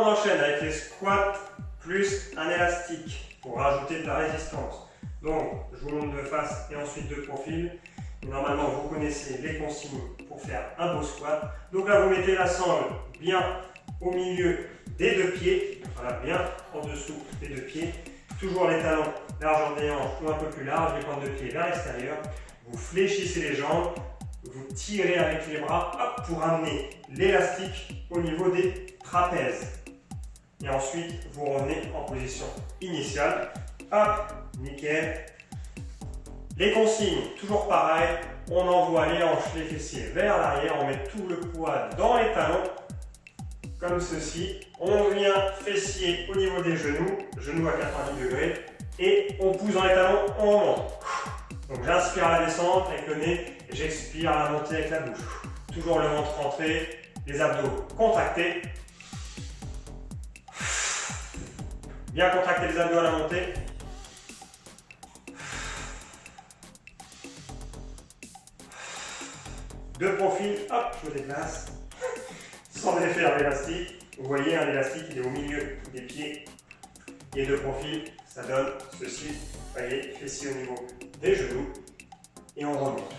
enchaîne avec les squats plus un élastique pour rajouter de la résistance. Donc, je vous montre de face et ensuite de profil. Normalement, vous connaissez les consignes pour faire un beau squat. Donc là, vous mettez la sangle bien au milieu des deux pieds, voilà, bien en dessous des deux pieds. Toujours les talons largeur des hanches ou un peu plus large, les pointes de pied vers l'extérieur. Vous fléchissez les jambes, vous tirez avec les bras hop, pour amener l'élastique au niveau des trapèzes. Et ensuite, vous revenez en position initiale. Hop, nickel. Les consignes, toujours pareil, on envoie les hanches, les fessiers vers l'arrière, on met tout le poids dans les talons, comme ceci. On vient fessier au niveau des genoux, genoux à 90 degrés, et on pousse dans les talons, on monte. Donc j'inspire à la descente avec le nez, et j'expire à la montée avec la bouche. Toujours le ventre rentré, les abdos contractés. Bien contracter les abdos à la montée. De profil, hop, je me déplace, sans défaire l'élastique. Vous voyez, un élastique, il est au milieu des pieds. Et de profil, ça donne ceci. Vous voyez, fessier au niveau des genoux. Et on remonte.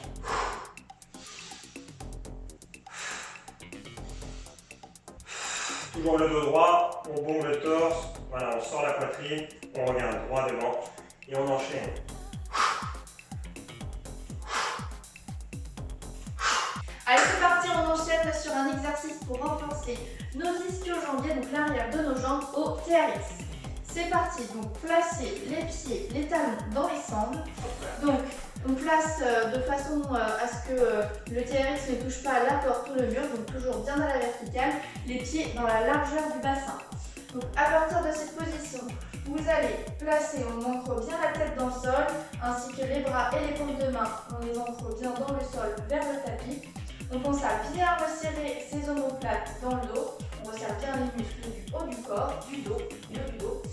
Toujours le dos droit, on bombe le torse. Voilà, on sort la poitrine, on revient droit devant et on enchaîne. Allez, c'est parti, on enchaîne sur un exercice pour renforcer nos ischio-jambiers, donc l'arrière de nos jambes au TRX. C'est parti, donc placez les pieds, les talons dans les sangles. Donc on place de façon à ce que le TRX ne touche pas à la porte ou le mur, donc toujours bien à la verticale, les pieds dans la largeur du bassin. Donc à partir de cette position, vous allez placer, on ancre bien la tête dans le sol, ainsi que les bras et les paumes de main, on les ancre bien dans le sol vers le tapis. On pense à bien resserrer ses omoplates dans le dos, on resserre bien les muscles du haut du corps, du dos, du haut du dos.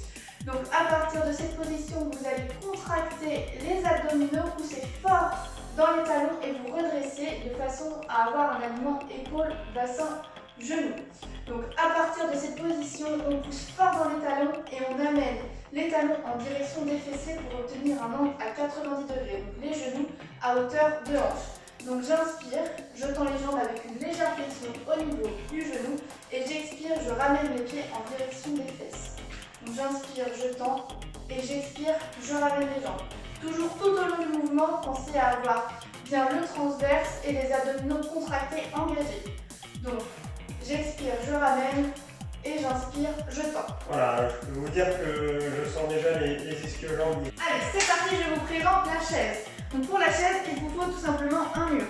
Donc à partir de cette position, vous allez contracter les abdominaux, pousser fort dans les talons et vous redresser de façon à avoir un alignement épaule, bassin, genoux. Donc à partir de cette position, on pousse fort dans les talons et on amène les talons en direction des fessiers pour obtenir un angle à 90 degrés. Donc les genoux à hauteur de hanche. Donc j'inspire, je tends les jambes avec une légère flexion au niveau du genou et j'expire, je ramène les pieds en direction des fesses. Donc j'inspire, je tends et j'expire, je ramène les jambes. Toujours tout au long du mouvement, pensez à avoir bien le transverse et les abdominaux contractés, engagés. Donc j'expire, je ramène et j'inspire, je tends. Voilà, je peux vous dire que je sens déjà les ischio-jambiers. Allez, c'est parti, je vous présente la chaise. Donc pour la chaise, il vous faut tout simplement un mur.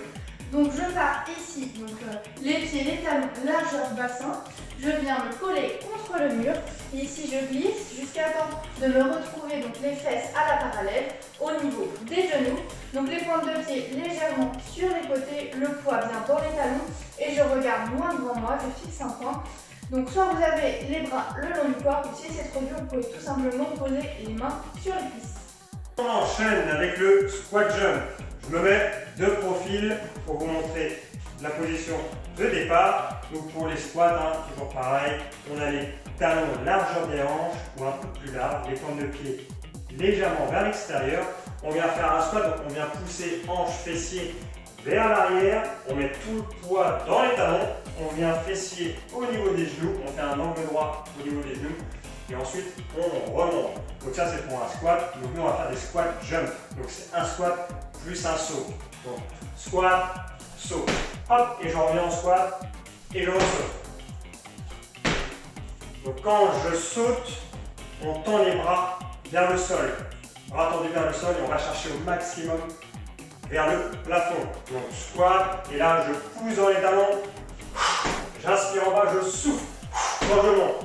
Donc je pars ici, donc les pieds, les talons, largeur bassin. Je viens me coller contre le mur. Et ici, je glisse jusqu'à temps de me retrouver donc les fesses à la parallèle au niveau des genoux. Donc les pointes de pied légèrement sur les côtés, le poids bien dans les talons. Et je regarde loin devant moi, je fixe un point. Donc soit vous avez les bras le long du corps, ou si c'est trop dur, vous pouvez tout simplement poser les mains sur les cuisses. On enchaîne avec le squat jump. Je me mets de profil pour vous montrer la position de départ. Donc pour les squats, toujours pareil, on a les talons largeur des hanches ou un peu plus large, les pointes de pied légèrement vers l'extérieur. On vient faire un squat, donc on vient pousser hanches, fessiers vers l'arrière. On met tout le poids dans les talons. On vient fessier au niveau des genoux. On fait un angle droit au niveau des genoux. Et ensuite, on remonte. Donc ça, c'est pour un squat. Donc nous, on va faire des squats jump. Donc c'est un squat plus un saut. Donc squat, saut. Hop, et je reviens en squat et je ressaute. Donc quand je saute, on tend les bras vers le sol. Bras tendus vers le sol et on va chercher au maximum vers le plafond. Donc squat, et là je pousse dans les talons. J'inspire en bas, je souffle. Quand je monte.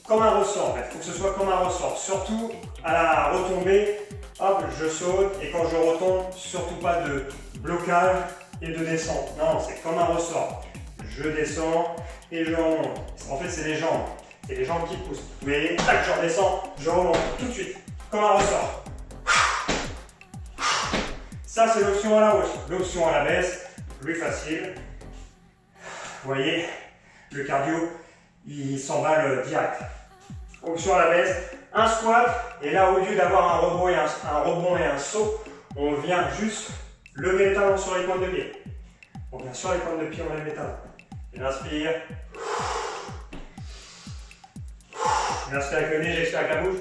Comme un ressort en fait, il faut que ce soit comme un ressort. Surtout à la retombée, hop, je saute et quand je retombe, surtout pas de blocage et de descente. Non, c'est comme un ressort. Je descends et je remonte. En fait, c'est les jambes. C'est les jambes qui poussent. Vous voyez, tac, je redescends, je remonte tout de suite, comme un ressort. Ça, c'est l'option à la hausse. L'option à la baisse, plus facile. Vous voyez, le cardio, il s'emballe direct. Donc sur la baisse, un squat, et là au lieu d'avoir un rebond et un saut, on vient juste lever les talons sur les pointes de pied. On vient sur les pointes de pied, on lève les talons. Il inspire. Il inspire avec le nez, j'expire avec la bouche.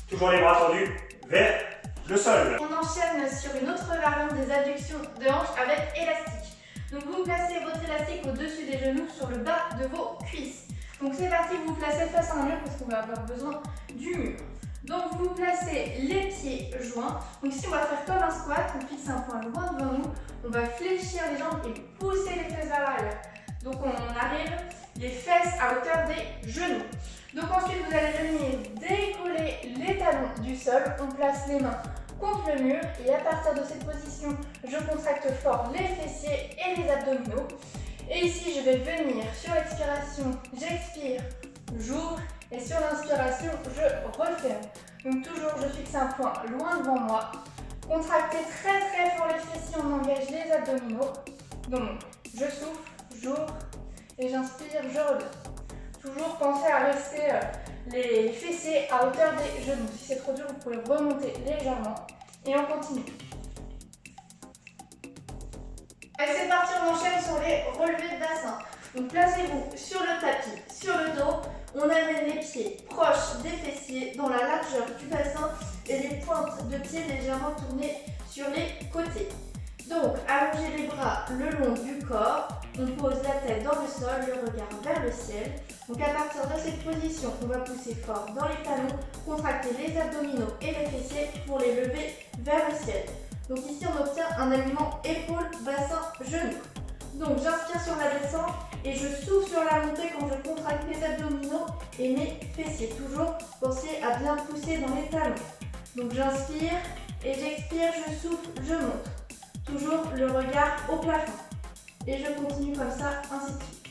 Toujours les bras tendus vers le sol. On enchaîne sur une autre variante des adductions de hanches avec élastique. Donc vous placez votre élastique au-dessus des genoux sur le bas de vos cuisses. Donc c'est parti, vous vous placez face à un mur parce qu'on va avoir besoin du mur. Donc vous placez les pieds joints. Donc ici on va faire comme un squat, on fixe un point loin devant nous. On va fléchir les jambes et pousser les fesses vers l'arrière. Donc on arrive les fesses à hauteur des genoux. Donc ensuite vous allez venir décoller les talons du sol. On place les mains contre le mur et à partir de cette position, je contracte fort les fessiers et les abdominaux. Et ici je vais venir sur l'expiration, j'expire, j'ouvre et sur l'inspiration, je referme. Donc toujours je fixe un point loin devant moi. Contractez très très fort les fessiers, on engage les abdominaux. Donc je souffle, j'ouvre et j'inspire, je redonne. Toujours pensez à rester les fessiers à hauteur des genoux. Si c'est trop dur, vous pouvez remonter légèrement et on continue. Allez, c'est parti, on enchaîne sur les relevés de bassin. Donc placez-vous sur le tapis, sur le dos. On amène les pieds proches des fessiers dans la largeur du bassin et les pointes de pied légèrement tournées sur les côtés. Donc allongez les bras le long du corps. On pose la tête dans le sol, le regard vers le ciel. Donc à partir de cette position, on va pousser fort dans les talons, contracter les abdominaux et les fessiers pour les lever vers le ciel. Donc ici on obtient un alignement épaule, bassin, genou. Donc j'inspire sur la descente et je souffle sur la montée quand je contracte mes abdominaux et mes fessiers. Toujours pensez à bien pousser dans les talons. Donc j'inspire et j'expire, je souffle, je monte. Toujours le regard au plafond. Et je continue comme ça, ainsi de suite.